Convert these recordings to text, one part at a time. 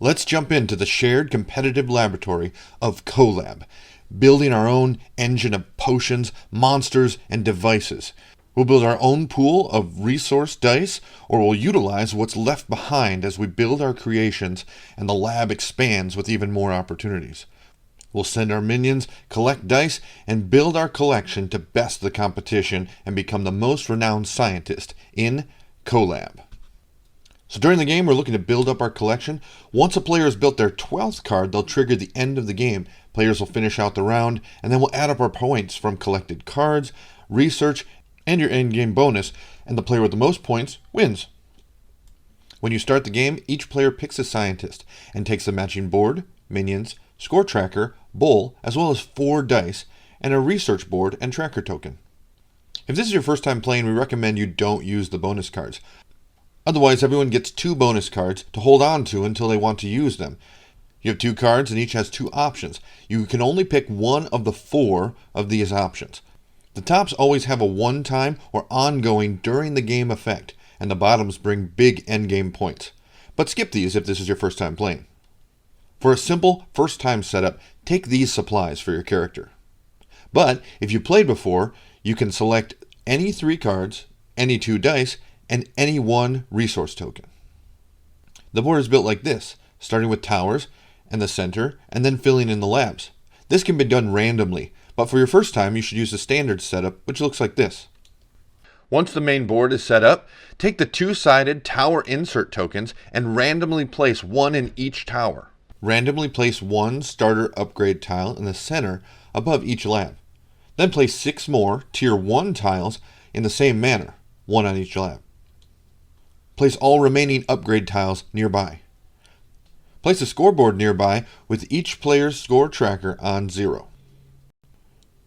Let's jump into the shared competitive laboratory of CoLab, building our own engine of potions, monsters, and devices. We'll build our own pool of resource dice, or we'll utilize what's left behind as we build our creations and the lab expands with even more opportunities. We'll send our minions, collect dice, and build our collection to best the competition and become the most renowned scientist in CoLab. So during the game, we're looking to build up our collection. Once a player has built their 12th card, they'll trigger the end of the game. Players will finish out the round, and then we'll add up our points from collected cards, research, and your end-game bonus, and the player with the most points wins. When you start the game, each player picks a scientist and takes a matching board, minions, score tracker, bowl, as well as 4 dice, and a research board and tracker token. If this is your first time playing, we recommend you don't use the bonus cards. Otherwise, everyone gets 2 bonus cards to hold on to until they want to use them. You have 2 cards and each has 2 options. You can only pick one of the 4 of these options. The tops always have a one-time or ongoing during the game effect, and the bottoms bring big endgame points. But skip these if this is your first time playing. For a simple first-time setup, take these supplies for your character. But if you played before, you can select any 3 cards, any 2 dice, and any 1 resource token. The board is built like this, starting with towers and the center, and then filling in the labs. This can be done randomly, but for your first time, you should use the standard setup, which looks like this. Once the main board is set up, take the 2-sided tower insert tokens and randomly place 1 in each tower. Randomly place 1 starter upgrade tile in the center above each lab. Then place 6 more tier 1 tiles in the same manner, 1 on each lab. Place all remaining upgrade tiles nearby. Place a scoreboard nearby with each player's score tracker on 0.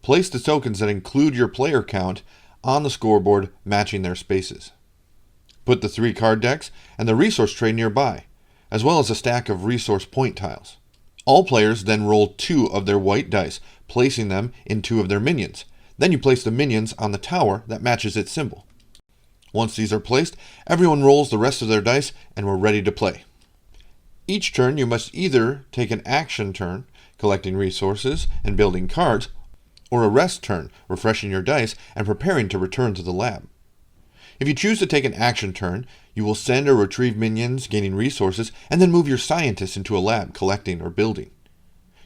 Place the tokens that include your player count on the scoreboard matching their spaces. Put the 3 card decks and the resource tray nearby, as well as a stack of resource point tiles. All players then roll 2 of their white dice, placing them in 2 of their minions. Then you place the minions on the tower that matches its symbol. Once these are placed, everyone rolls the rest of their dice and we're ready to play. Each turn you must either take an action turn, collecting resources and building cards, or a rest turn, refreshing your dice and preparing to return to the lab. If you choose to take an action turn, you will send or retrieve minions, gaining resources, and then move your scientists into a lab, collecting or building.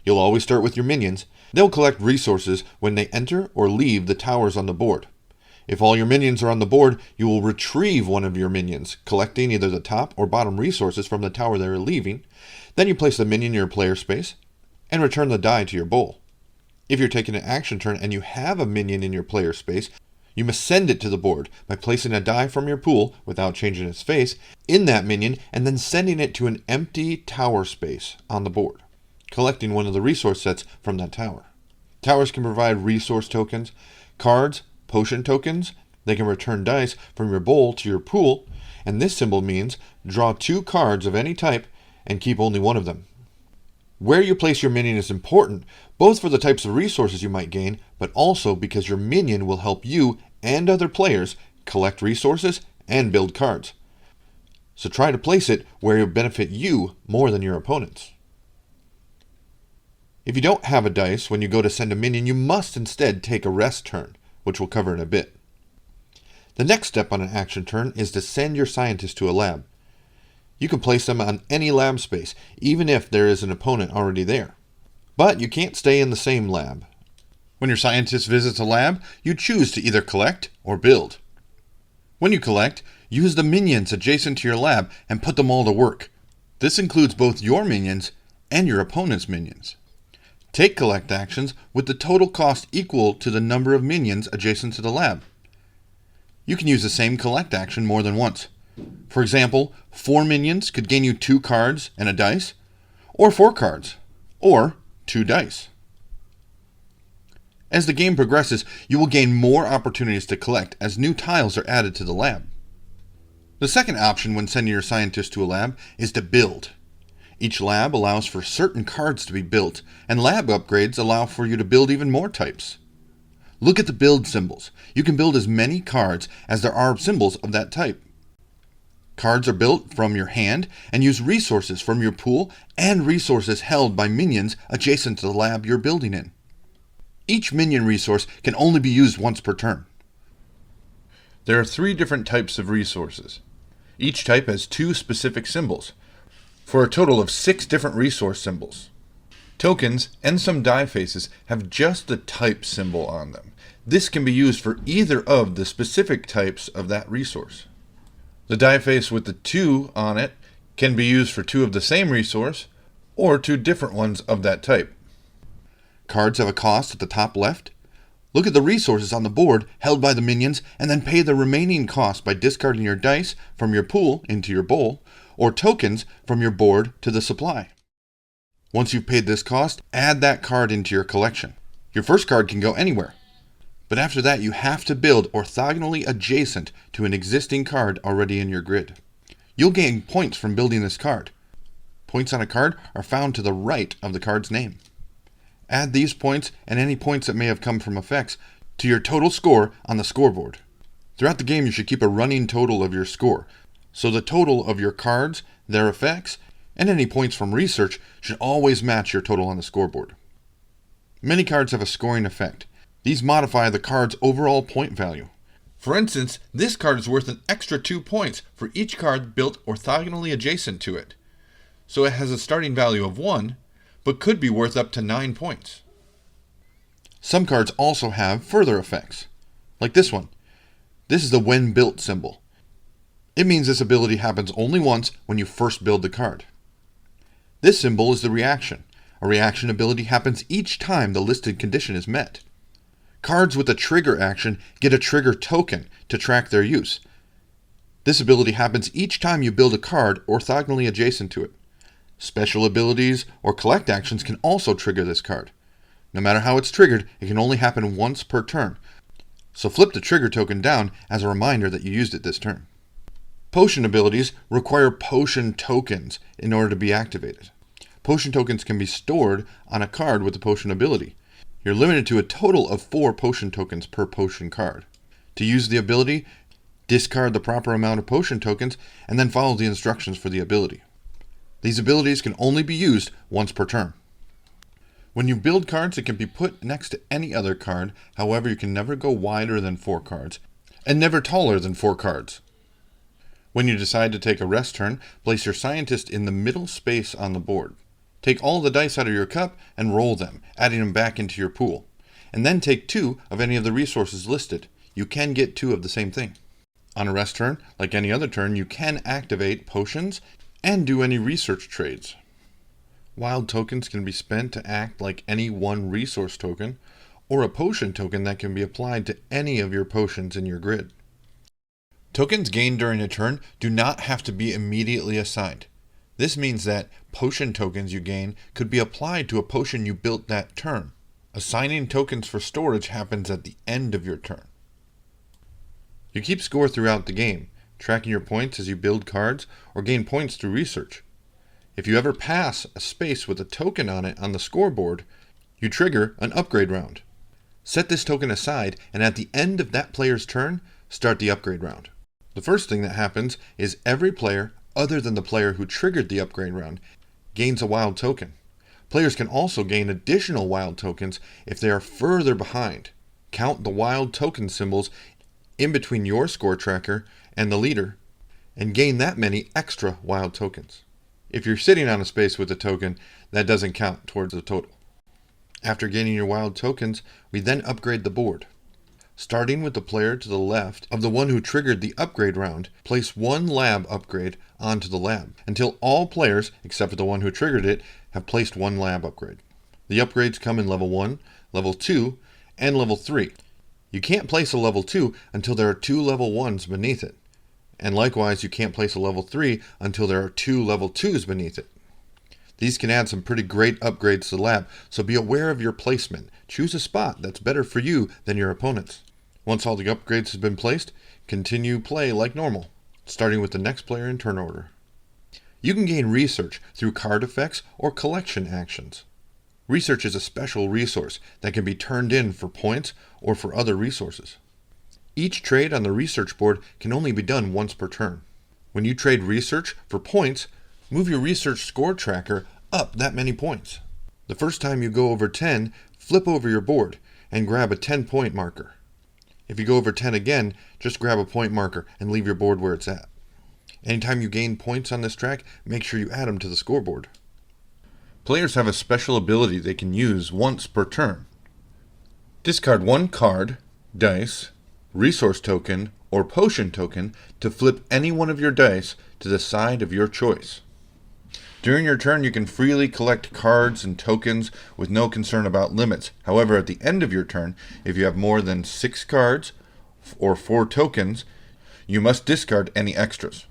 You'll always start with your minions. They'll collect resources when they enter or leave the towers on the board. If all your minions are on the board, you will retrieve one of your minions, collecting either the top or bottom resources from the tower they are leaving. Then you place the minion in your player space and return the die to your bowl. If you're taking an action turn and you have a minion in your player space, you must send it to the board by placing a die from your pool, without changing its face, in that minion and then sending it to an empty tower space on the board, collecting one of the resource sets from that tower. Towers can provide resource tokens, cards, potion tokens. They can return dice from your bowl to your pool, and this symbol means draw 2 cards of any type and keep only 1 of them. Where you place your minion is important, both for the types of resources you might gain, but also because your minion will help you and other players collect resources and build cards. So try to place it where it will benefit you more than your opponents. If you don't have a dice when you go to send a minion, you must instead take a rest turn, which we'll cover in a bit. The next step on an action turn is to send your scientist to a lab. You can place them on any lab space, even if there is an opponent already there. But you can't stay in the same lab. When your scientist visits a lab, you choose to either collect or build. When you collect, use the minions adjacent to your lab and put them all to work. This includes both your minions and your opponent's minions. Take collect actions with the total cost equal to the number of minions adjacent to the lab. You can use the same collect action more than once. For example, 4 minions could gain you 2 cards and a dice, or 4 cards, or 2 dice. As the game progresses, you will gain more opportunities to collect as new tiles are added to the lab. The second option when sending your scientist to a lab is to build. Each lab allows for certain cards to be built, and lab upgrades allow for you to build even more types. Look at the build symbols. You can build as many cards as there are symbols of that type. Cards are built from your hand and use resources from your pool and resources held by minions adjacent to the lab you're building in. Each minion resource can only be used once per turn. There are 3 different types of resources. Each type has 2 specific symbols, for a total of 6 different resource symbols. Tokens and some die faces have just the type symbol on them. This can be used for either of the specific types of that resource. The die face with the 2 on it can be used for 2 of the same resource or 2 different ones of that type. Cards have a cost at the top left. Look at the resources on the board held by the minions and then pay the remaining cost by discarding your dice from your pool into your bowl or tokens from your board to the supply. Once you've paid this cost, add that card into your collection. Your first card can go anywhere. But after that, you have to build orthogonally adjacent to an existing card already in your grid. You'll gain points from building this card. Points on a card are found to the right of the card's name. Add these points and any points that may have come from effects to your total score on the scoreboard. Throughout the game, you should keep a running total of your score, so the total of your cards, their effects, and any points from research should always match your total on the scoreboard. Many cards have a scoring effect. These modify the card's overall point value. For instance, this card is worth an extra 2 points for each card built orthogonally adjacent to it. So it has a starting value of 1, but could be worth up to 9 points. Some cards also have further effects, like this one. This is the when built symbol. It means this ability happens only once when you first build the card. This symbol is the reaction. A reaction ability happens each time the listed condition is met. Cards with a trigger action get a trigger token to track their use. This ability happens each time you build a card orthogonally adjacent to it. Special abilities or collect actions can also trigger this card. No matter how it's triggered, it can only happen once per turn. So flip the trigger token down as a reminder that you used it this turn. Potion abilities require potion tokens in order to be activated. Potion tokens can be stored on a card with a potion ability. You're limited to a total of 4 potion tokens per potion card. To use the ability, discard the proper amount of potion tokens and then follow the instructions for the ability. These abilities can only be used once per turn. When you build cards, it can be put next to any other card. However, you can never go wider than 4 cards and never taller than 4 cards. When you decide to take a rest turn, place your scientist in the middle space on the board. Take all the dice out of your cup and roll them, adding them back into your pool. And then take 2 of any of the resources listed. You can get 2 of the same thing. On a rest turn, like any other turn, you can activate potions and do any research trades. Wild tokens can be spent to act like any one resource token, or a potion token that can be applied to any of your potions in your grid. Tokens gained during a turn do not have to be immediately assigned. This means that potion tokens you gain could be applied to a potion you built that turn. Assigning tokens for storage happens at the end of your turn. You keep score throughout the game, tracking your points as you build cards or gain points through research. If you ever pass a space with a token on it on the scoreboard, you trigger an upgrade round. Set this token aside, and at the end of that player's turn, start the upgrade round. The first thing that happens is every player, other than the player who triggered the upgrade round, gains a wild token. Players can also gain additional wild tokens if they are further behind. Count the wild token symbols in between your score tracker and the leader, and gain that many extra wild tokens. If you're sitting on a space with a token, that doesn't count towards the total. After gaining your wild tokens, we then upgrade the board. Starting with the player to the left of the one who triggered the upgrade round, place 1 lab upgrade onto the lab, until all players, except for the one who triggered it, have placed 1 lab upgrade. The upgrades come in level 1, level 2, and level 3. You can't place a level 2 until there are 2 level 1s beneath it. And likewise, you can't place a level 3 until there are 2 level 2s beneath it. These can add some pretty great upgrades to the lab, so be aware of your placement. Choose a spot that's better for you than your opponent's. Once all the upgrades have been placed, continue play like normal, starting with the next player in turn order. You can gain research through card effects or collection actions. Research is a special resource that can be turned in for points or for other resources. Each trade on the research board can only be done once per turn. When you trade research for points, move your research score tracker up that many points. The first time you go over 10, flip over your board and grab a 10-point marker. If you go over 10 again, just grab a point marker and leave your board where it's at. Anytime you gain points on this track, make sure you add them to the scoreboard. Players have a special ability they can use once per turn. Discard one card, dice, resource token, or potion token to flip any one of your dice to the side of your choice. During your turn, you can freely collect cards and tokens with no concern about limits. However, at the end of your turn, if you have more than 6 cards or 4 tokens, you must discard any extras.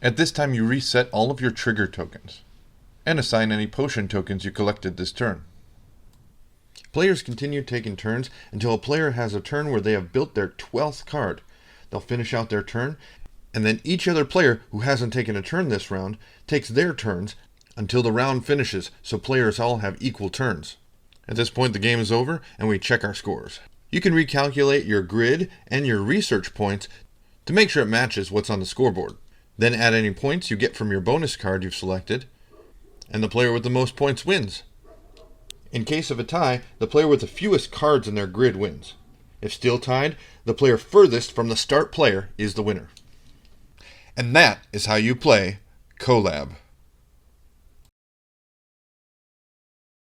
At this time, you reset all of your trigger tokens and assign any potion tokens you collected this turn. Players continue taking turns until a player has a turn where they have built their 12th card. They'll finish out their turn, and then each other player who hasn't taken a turn this round takes their turns until the round finishes, so players all have equal turns. At this point, the game is over, and we check our scores. You can recalculate your grid and your research points to make sure it matches what's on the scoreboard. Then add any points you get from your bonus card you've selected, and the player with the most points wins. In case of a tie, the player with the fewest cards in their grid wins. If still tied, the player furthest from the start player is the winner. And that is how you play CoLab.